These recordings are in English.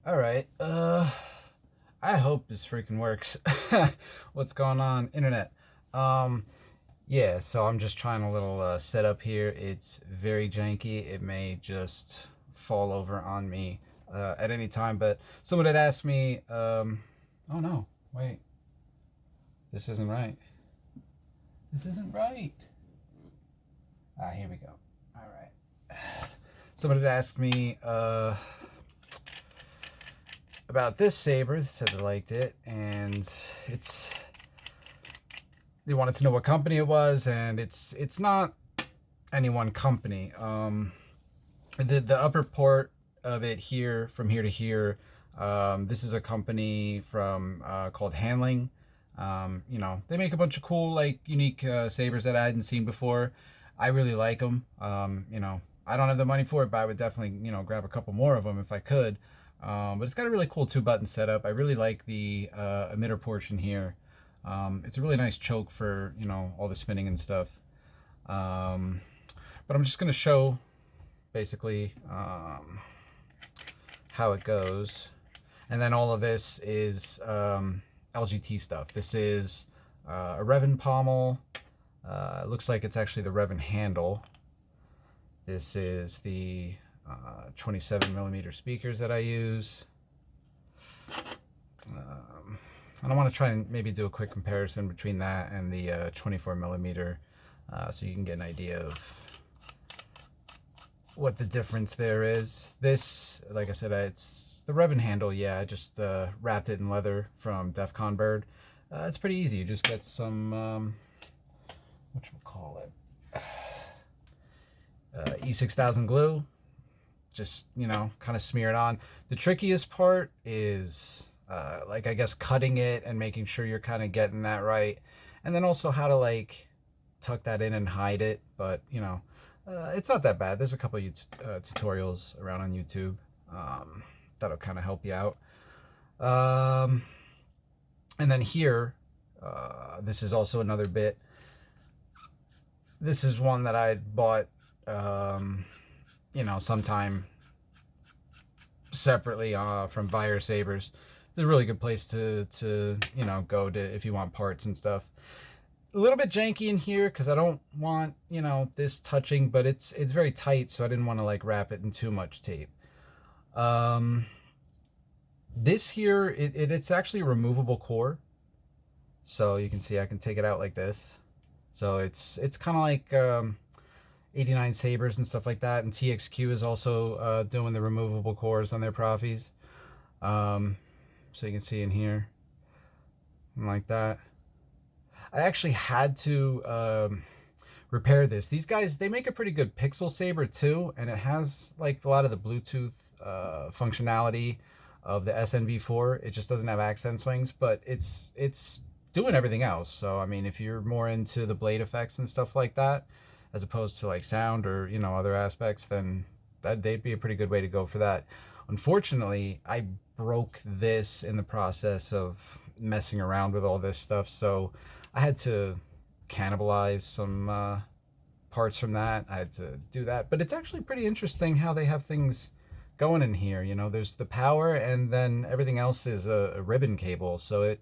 All right. I hope this freaking works. What's going on, internet? Um, yeah. So I'm just trying a little setup here. It's very janky. It may just fall over on me at any time. But someone had asked me. Oh no! Wait. This isn't right. This isn't right. Ah, here we go. All right. Someone had asked me. About this saber. They said they liked it, and it's. They wanted to know what company it was, and it's not any one company. The upper port of it here, from here to here, this is a company from called Hanling. They make a bunch of cool, like, unique sabers that I hadn't seen before. I really like them. I don't have the money for it, but I would definitely, grab a couple more of them if I could. But it's got a really cool two-button setup. I really like the emitter portion here. It's a really nice choke for, all the spinning and stuff. But I'm just going to show basically how it goes. And then all of this is LGT stuff. This is a Revan pommel. It looks like it's actually the Revan handle. This is the 27 millimeter speakers that I use. And I want to try and maybe do a quick comparison between that and the 24 millimeter so you can get an idea of what the difference there is. This, like I said, it's the Revan handle. Yeah, I just wrapped it in leather from Defcon Bird. It's pretty easy. You just get some, whatchamacallit, E6000 glue. Just, kind of smear it on. The trickiest part is, I guess, cutting it and making sure you're kind of getting that right. And then also how to, like, tuck that in and hide it. But, it's not that bad. There's a couple of tutorials around on YouTube that'll kind of help you out. And then here, this is also another bit. This is one that I bought, sometime separately from Buyer Sabers. It's a really good place to go to if you want parts and stuff. A little bit janky in here because I don't want, this touching, but it's very tight, so I didn't want to, like, wrap it in too much tape. This here, it's actually a removable core. So you can see I can take it out like this. So it's kind of like 89 Sabers and stuff like that. And TXQ is also doing the removable cores on their Proffies. So you can see in here, like that. I actually had to repair this. These guys, they make a pretty good pixel saber too, and it has, like, a lot of the Bluetooth functionality of the SNV4. It just doesn't have accent swings, but it's doing everything else. So I mean, if you're more into the blade effects and stuff like that, as opposed to, like, sound or other aspects, then they'd be a pretty good way to go for that. Unfortunately, I broke this in the process of messing around with all this stuff, so I had to cannibalize some parts from that. I had to do that, but it's actually pretty interesting how they have things going in here. There's the power, and then everything else is a ribbon cable, so it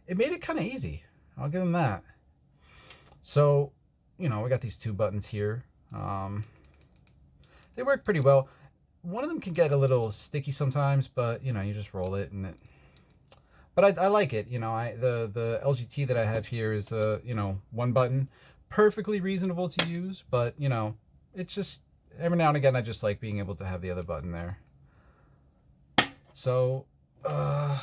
made it kind of easy. I'll give them that. So, we got these two buttons here. They work pretty well. One of them can get a little sticky sometimes, but you just roll it and it. But I like it. The LGT that I have here is one button, perfectly reasonable to use. But it's just every now and again I just like being able to have the other button there. So yeah,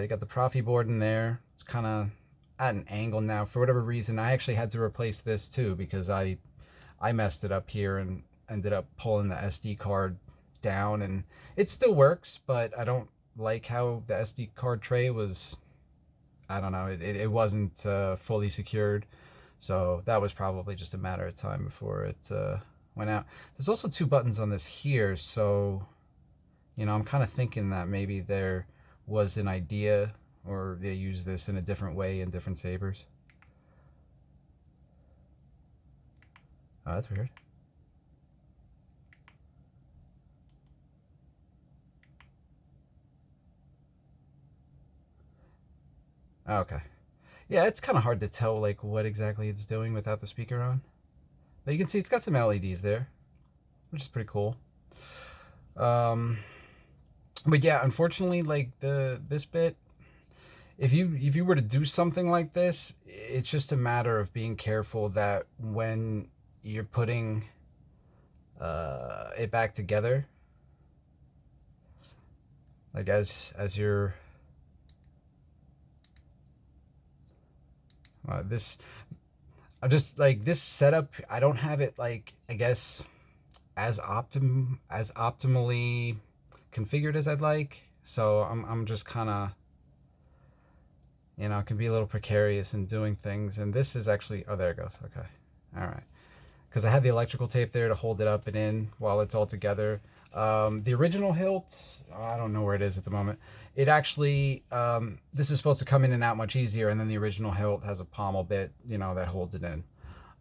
you got the Proffie board in there. It's kind of at an angle now for whatever reason. I actually had to replace this too because I messed it up here and ended up pulling the SD card down, and it still works, but I don't like how the SD card tray was. I don't know, it wasn't fully secured, so that was probably just a matter of time before it went out. There's also two buttons on this here, so I'm kind of thinking that maybe there was an idea, or they use this in a different way in different sabers. Oh, that's weird. Okay. Yeah, it's kind of hard to tell like what exactly it's doing without the speaker on. But you can see it's got some LEDs there, which is pretty cool. Um, but yeah, unfortunately, like this bit, if you were to do something like this, it's just a matter of being careful that when you're putting it back together, like as you're this, I'm just like this setup. I don't have it like I guess as optimally configured as I'd like. So I'm just kind of, it can be a little precarious in doing things. And this is actually, oh, there it goes. Okay. All right. Because I have the electrical tape there to hold it up and in while it's all together. The original hilt, I don't know where it is at the moment. It actually, this is supposed to come in and out much easier. And then the original hilt has a pommel bit, that holds it in.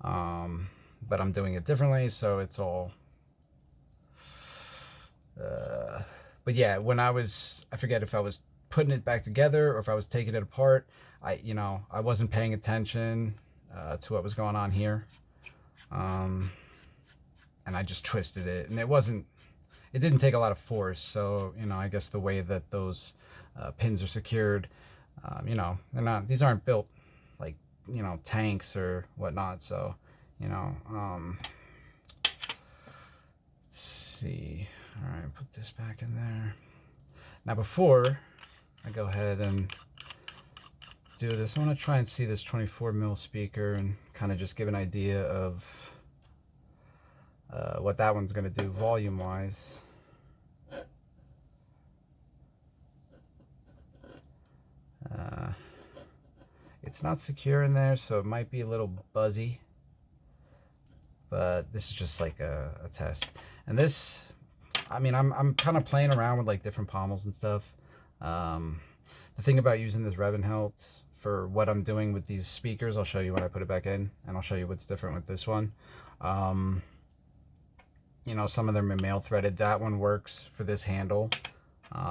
But I'm doing it differently. So it's all, but yeah, I forget if I was putting it back together or if I was taking it apart. I wasn't paying attention to what was going on here. And I just twisted it, and it didn't take a lot of force. So, I guess the way that those pins are secured, these aren't built like, tanks or whatnot. So, let's see. All right, put this back in there. Now, before I go ahead and do this, I want to try and see this 24 mil speaker and kind of just give an idea of what that one's going to do volume wise. It's not secure in there, so it might be a little buzzy, but this is just like a test. And this, I'm kind of playing around with like different pommels and stuff. The thing about using this Revan hilt for what I'm doing with these speakers, I'll show you when I put it back in, and I'll show you what's different with this one. Some of them are male threaded. That one works for this handle.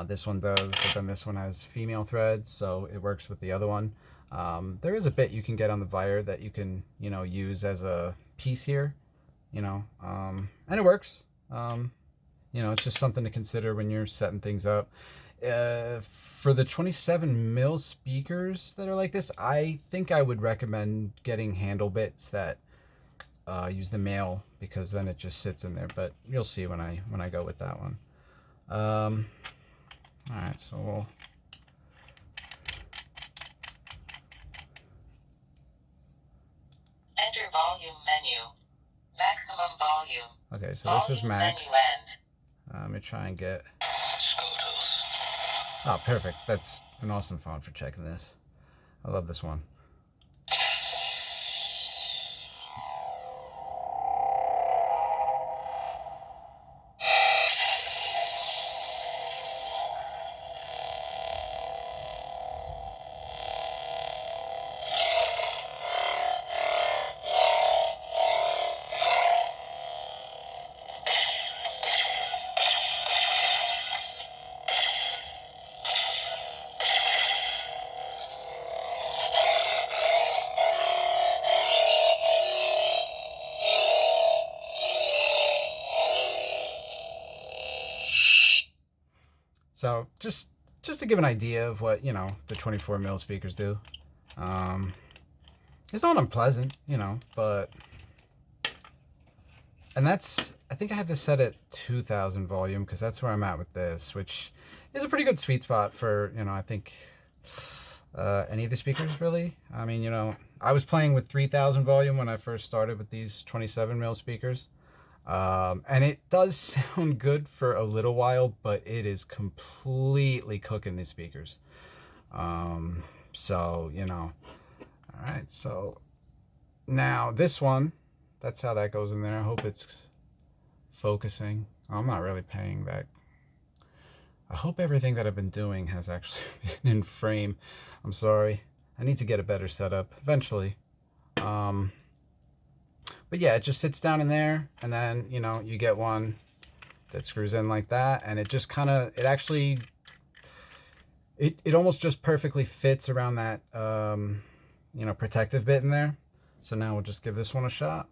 This one does, but then this one has female threads, so it works with the other one. There is a bit you can get on the Vire that you can, use as a piece here, and it works. It's just something to consider when you're setting things up. For the 27 mil speakers that are like this, I think I would recommend getting handle bits that use the male, because then it just sits in there. But you'll see when I go with that one. All right, so we'll enter volume menu. Maximum volume. Okay, so volume, this is max. Menu end. Let me try and get. Oh, perfect. That's an awesome font for checking this. I love this one. So just to give an idea of what, the 24 mil speakers do. It's not unpleasant, but, and I think I have this set at 2000 volume, because that's where I'm at with this, which is a pretty good sweet spot for, I think, any of the speakers really. I was playing with 3000 volume when I first started with these 27 mil speakers. And it does sound good for a little while, but it is completely cooking these speakers. So, all right. So now this one, that's how that goes in there. I hope it's focusing. I'm not really paying that. I hope everything that I've been doing has actually been in frame. I'm sorry. I need to get a better setup eventually. But yeah, it just sits down in there, and then, you get one that screws in like that, and it just kind of, it it almost just perfectly fits around that, you know, protective bit in there. So now we'll just give this one a shot.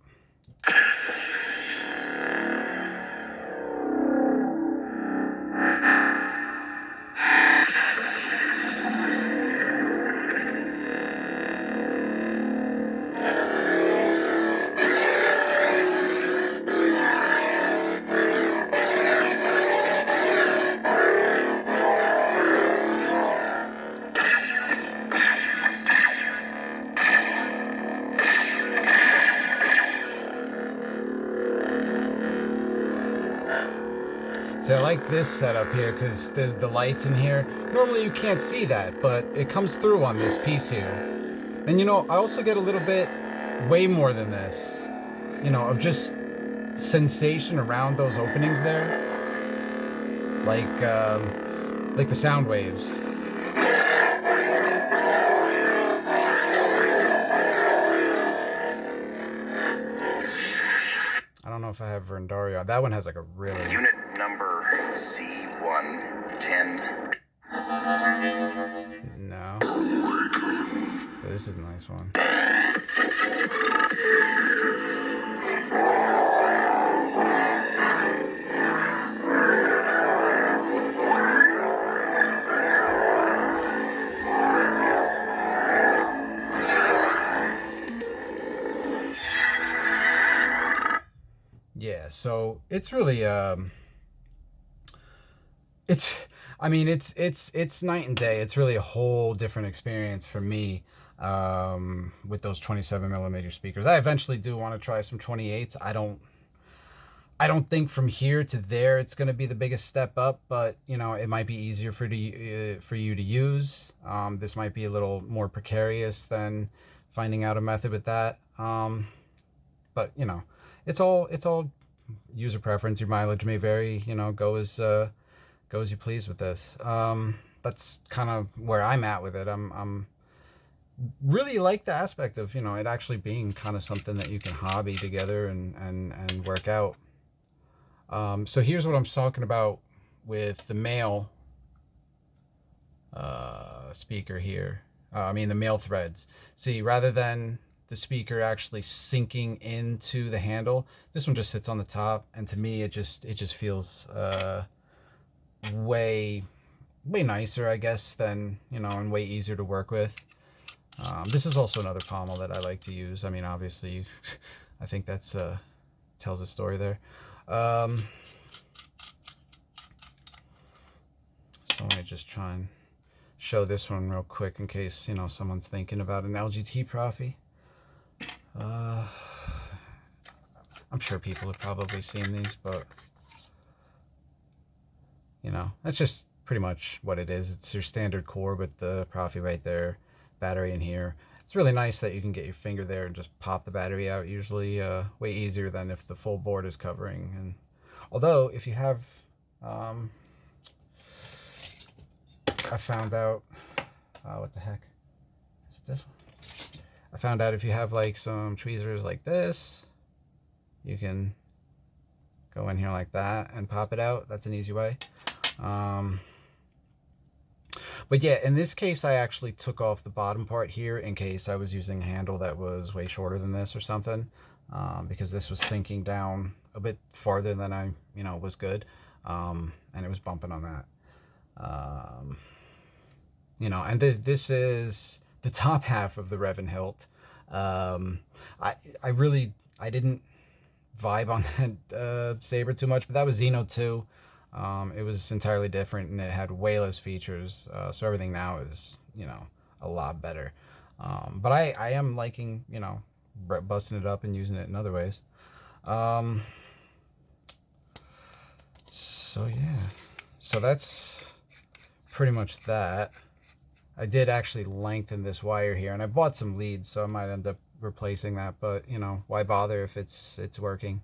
So I like this setup here because there's the lights in here. Normally you can't see that, but it comes through on this piece here. And you know, I also get a little bit, way more than this, you know, of just sensation around those openings there. Like the sound waves. I don't know if I have Verndario. That one has like a really... Unit number C110. No. But this is a nice one. Yeah, so it's really it's I mean it's night and day. It's really a whole different experience for me with those 27mm speakers. I eventually do want to try some 28s. I don't think from here to there it's going to be the biggest step up, but you know, it might be easier for you to use. This might be a little more precarious than finding out a method with that. But you know, it's all user preference. Your mileage may vary. You know, go as you please with this. That's kind of where I'm at with it. I'm really like the aspect of, you know, it actually being kind of something that you can hobby together and work out. So here's what I'm talking about with the male speaker here. I mean the male threads. See, rather than the speaker actually sinking into the handle, this one just sits on the top, and to me it just feels way nicer, I guess, than, you know, and way easier to work with. This is also another pommel that I like to use. I mean, obviously, I think that's tells a story there. So let me just try and show this one real quick in case, you know, someone's thinking about an LGT Proffie. I'm sure people have probably seen these, but you know, that's just pretty much what it is. It's your standard core with the Proffie right there, battery in here. It's really nice that you can get your finger there and just pop the battery out, usually way easier than if the full board is covering. And although if you have I found out what the heck is it, this one? I found out if you have like some tweezers like this, you can go in here like that and pop it out. That's an easy way. But yeah, in this case, I actually took off the bottom part here in case I was using a handle that was way shorter than this or something, because this was sinking down a bit farther than I, you know, was good, and it was bumping on that. You know, and this is the top half of the Revan hilt. I didn't vibe on that saber too much, but that was Xeno 2. It was entirely different, and it had way less features, so everything now is, you know, a lot better. But I am liking, you know, busting it up and using it in other ways. So yeah, so that's pretty much that. I did actually lengthen this wire here, and I bought some leads, so I might end up replacing that, but you know, why bother if it's working?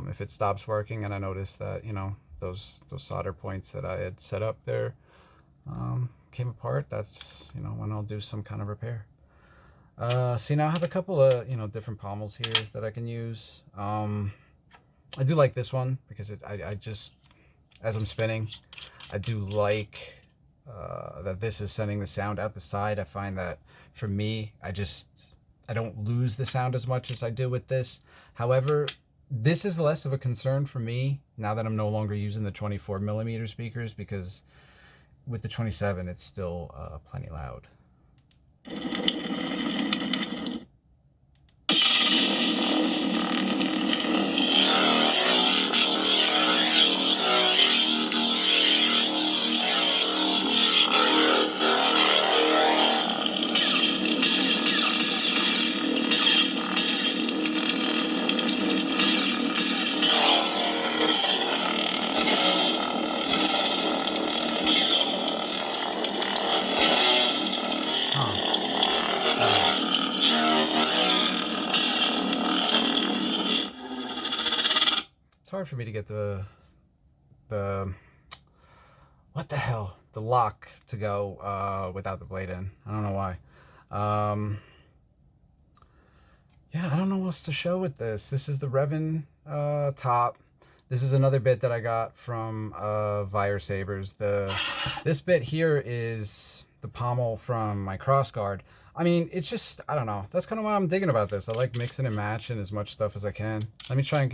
If it stops working and I notice that, you know, those solder points that I had set up there came apart, that's, you know, when I'll do some kind of repair. See, now I have a couple of, you know, different pommels here that I can use. I do like this one because I just, as I'm spinning, I do like that this is sending the sound out the side. I find that for me, I don't lose the sound as much as I do with this. However, this is less of a concern for me now that I'm no longer using the 24 millimeter speakers, because with the 27, it's still plenty loud. It's hard for me to get the what the hell, the lock to go without the blade in. I don't know why. Yeah, I don't know what else to show with this. This is the Revan top. This is another bit that I got from Vire Sabers. This bit here is the pommel from my crossguard. I mean, it's just, I don't know. That's kind of what I'm digging about this. I like mixing and matching as much stuff as I can. Let me try and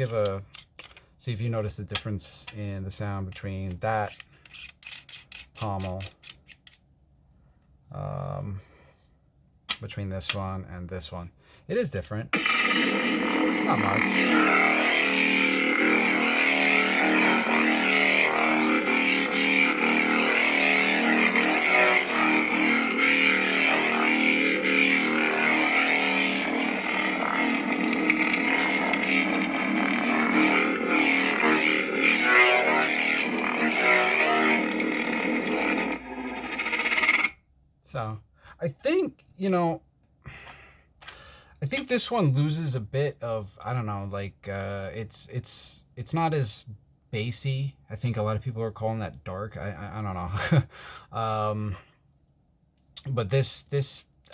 see if you notice the difference in the sound between that pommel, between this one and this one. It is different. Not much. So I think, I think this one loses a bit of, I don't know, like it's not as bassy. I think a lot of people are calling that dark. I don't know. But this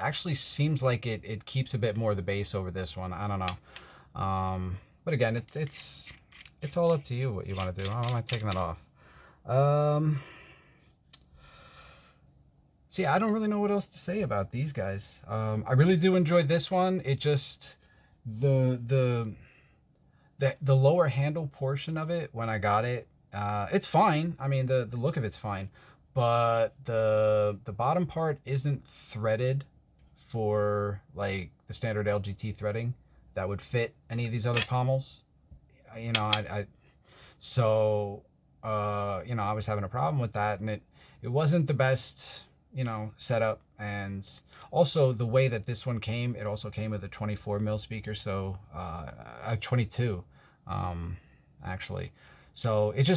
actually seems like it keeps a bit more of the bass over this one. I don't know. But again, it's all up to you what you want to do. Oh, am I taking that off? See, I don't really know what else to say about these guys. I really do enjoy this one. It just the lower handle portion of it when I got it, it's fine. I mean, the look of it's fine, but the bottom part isn't threaded for like the standard LGT threading that would fit any of these other pommels. So I was having a problem with that, and it wasn't the best setup. And also the way that this one came, it also came with a 24 mil speaker, so a 22 actually. So it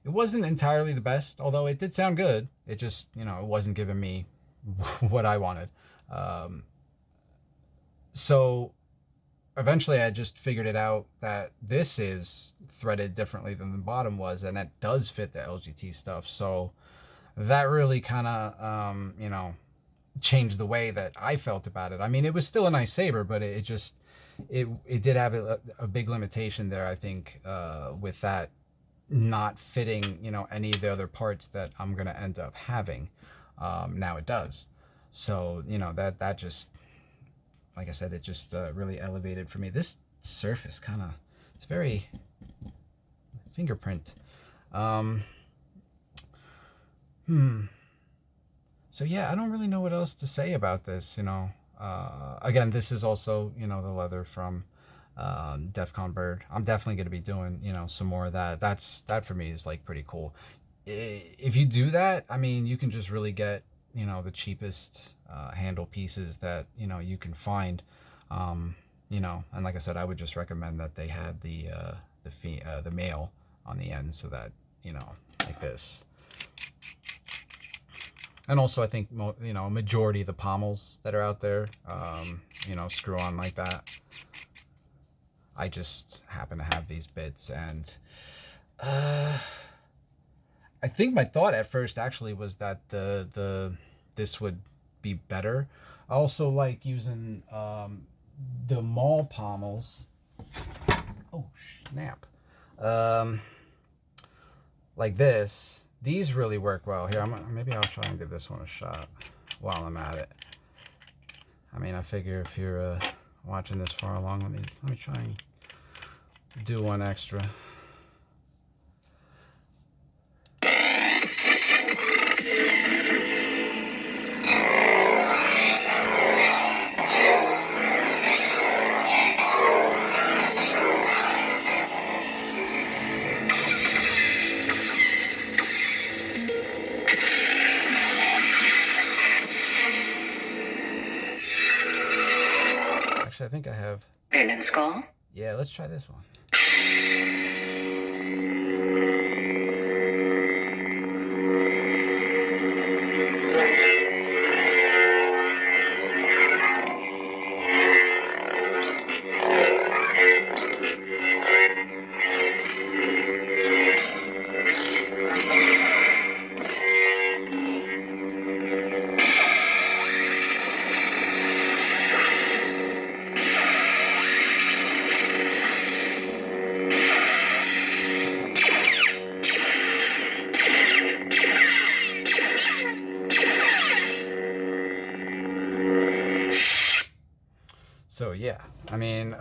wasn't entirely the best, although it did sound good. It just it wasn't giving me what I wanted. So eventually I just figured it out that this is threaded differently than the bottom was, and it does fit the LGT stuff. So that really kind of changed the way that I felt about it. I mean, it was still a nice saber, but it did have a big limitation there, I think, with that not fitting any of the other parts that I'm gonna end up having. Now it does. So that just, like I said, it just really elevated for me. This surface it's very fingerprint. So yeah, I don't really know what else to say about this. Again, this is also the leather from Defcon Bird. I'm definitely going to be doing some more of that. That for me is like pretty cool. If you do that, I mean, you can just really get the cheapest handle pieces that you can find. And like I said, I would just recommend that they had the male on the end, so that like this. And also, I think a majority of the pommels that are out there, screw on like that. I just happen to have these bits, and I think my thought at first actually was that this would be better. I also like using the mall pommels. Oh snap! Like this. these really work well. Here, maybe I'll try and give this one a shot while I'm at it. I mean, I figure if you're watching this far along, let me try and do one extra. Actually, I think I have. Let's go. Yeah, let's try this one. So yeah, I mean,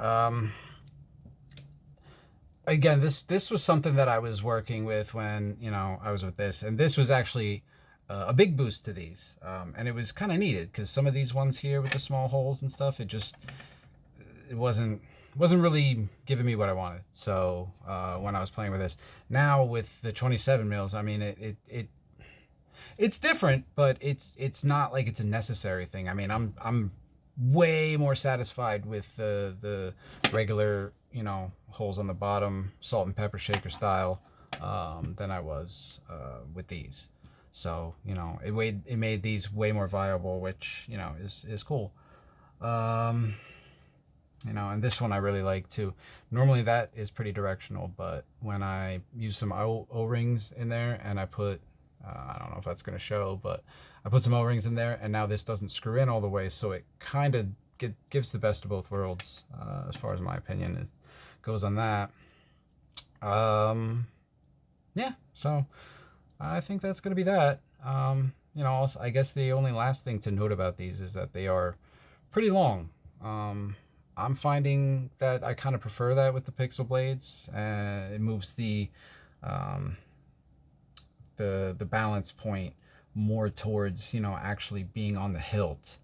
again, this was something that I was working with when, you know, I was with this, and this was actually a big boost to these, and it was kind of needed because some of these ones here with the small holes and stuff, it wasn't really giving me what I wanted. So when I was playing with this, now with the 27 mils, I mean, it's different, but it's not like it's a necessary thing. I mean, I'm way more satisfied with the regular, you know, holes on the bottom, salt and pepper shaker style, than I was with these. So, you know, it made these way more viable, which, you know, is cool. You know, and this one I really like too. Normally that is pretty directional, but when I use some O-rings in there and I put, I don't know if that's going to show, but I put some O-rings in there, and now this doesn't screw in all the way, so it kind of gives the best of both worlds, as far as my opinion it goes on that. Yeah, so I think that's going to be that. You know, also, I guess the only last thing to note about these is that they are pretty long. I'm finding that I kind of prefer that with the pixel blades. It moves the balance point more towards, you know, actually being on the hilt,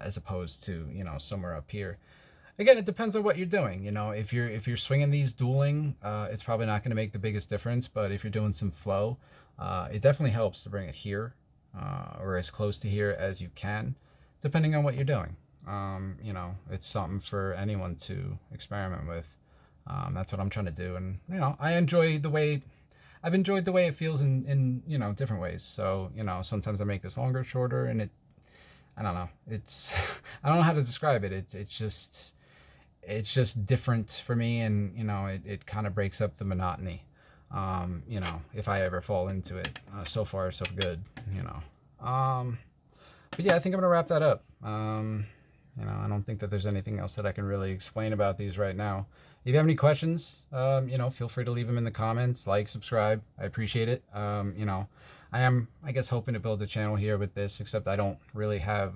as opposed to, you know, somewhere up here. Again, it depends on what you're doing. You know, if you're swinging these dueling, it's probably not going to make the biggest difference. But if you're doing some flow, it definitely helps to bring it here, or as close to here as you can, depending on what you're doing. You know, it's something for anyone to experiment with. That's what I'm trying to do, and you know, I've enjoyed the way it feels in you know, different ways. So, you know, sometimes I make this longer, shorter, and I don't know, it's I don't know how to describe it. It's just different for me, and you know, it kind of breaks up the monotony. You know, if I ever fall into it. So far, so good. You know. But yeah, I think I'm gonna wrap that up. You know, I don't think that there's anything else that I can really explain about these right now. If you have any questions, you know, feel free to leave them in the comments. Like, subscribe. I appreciate it. You know, I am, I guess, hoping to build a channel here with this, except I don't really have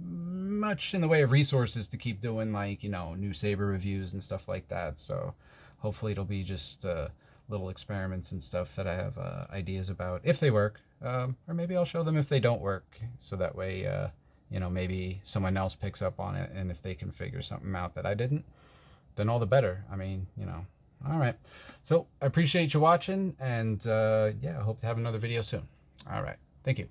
much in the way of resources to keep doing, like, you know, new saber reviews and stuff like that. So hopefully it'll be just little experiments and stuff that I have ideas about, if they work. Or maybe I'll show them if they don't work, so that way, you know, maybe someone else picks up on it, and if they can figure something out that I didn't, then all the better. I mean, you know. All right. So I appreciate you watching, and yeah, I hope to have another video soon. All right. Thank you.